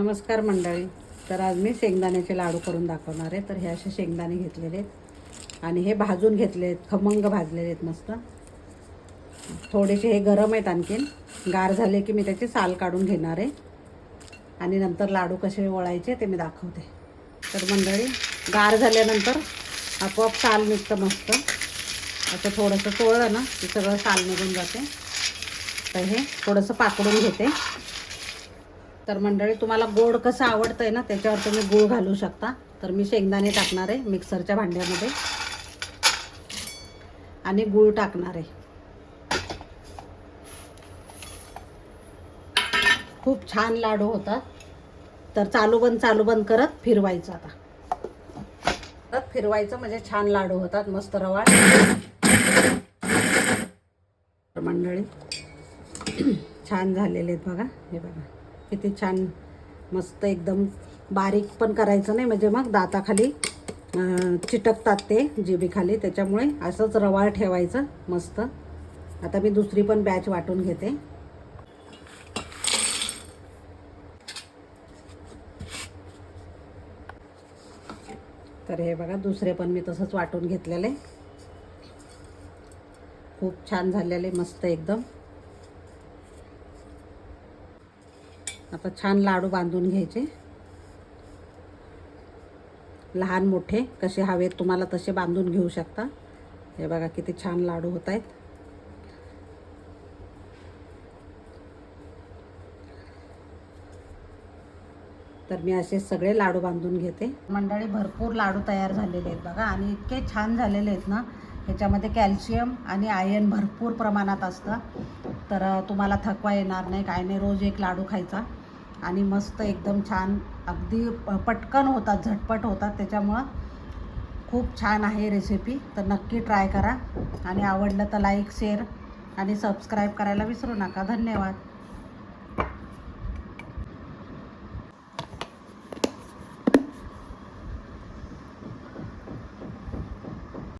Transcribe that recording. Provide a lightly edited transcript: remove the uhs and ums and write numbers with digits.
नमस्कार मंडळी. तर आज मी शेंगदाण्याचे लाडू करून दाखवणार आहे. तर हे असे शेंगदाणे घेतलेले आहेत आणि हे भाजून घेतले आहेत, खमंग भाजलेले आहेत मस्त. थोडेसे हे गरम आहेत, आणखीन गार झाले की मी त्याची साल काढून घेणार आहे आणि नंतर लाडू कसे वळायचे ते मी दाखवते. तर मंडळी, गार झाल्यानंतर आपोआप साल निघतं मस्त. असं थोडंसं चोळलं ना की सगळं साल निघून जाते. तर हे थोडंसं पाकडून घेते. तर मंडळी, तुम्हाला गोड कसं आवडतं आहे ना त्याच्यावर तुम्ही गूळ घालू शकता. तर मी शेंगदाणे टाकणार आहे मिक्सरच्या भांड्यामध्ये आणि गूळ टाकणार आहे. खूप छान लाडू होतात. तर चालू बंद करत फिरवायचं. आता परत फिरवायचं म्हणजे छान लाडू होतात, मस्त रवाळ. तर मंडळी, छान झालेले आहेत बघा. हे बघा किती छान, मस्त एकदम. बारीक पण करायचं नाही म्हणजे मग दाताखाली चिटकतात ते जिभेखाली, त्याच्यामुळे असंच रवाळ ठेवायचं मस्त. आता मी दुसरी पण बॅच वाटून घेते. तर हे बघा, दुसरे पण मी तसंच वाटून घेतलेले. खूप छान झालेले, मस्त एकदम. आता छान लाडू बांधून घ्यायचे. लहान मोठे कसे हवेत तुम्हाला तसे बांधून घेऊ शकता. हे बघा किती छान लाडू होत आहेत. तर मी असे सगळे लाडू बांधून घेते. मंडळी, भरपूर लाडू तयार झालेले आहेत बघा आणि इतके छान झालेले आहेत ना. ह्याच्यामध्ये कॅल्शियम आणि आयर्न भरपूर प्रमाणात असतं. तर तुम्हाला थकवा येणार नाही, काय नाही. रोज एक लाडू खायचा आणि मस्त एकदम छान, अगदी पटकन होतात, झटपट होतात. त्याच्यामुळं खूप छान आहे रेसिपी. तर नक्की ट्राय करा आणि आवडलं तर लाईक, शेअर आणि सबस्क्राईब करायला विसरू नका. धन्यवाद.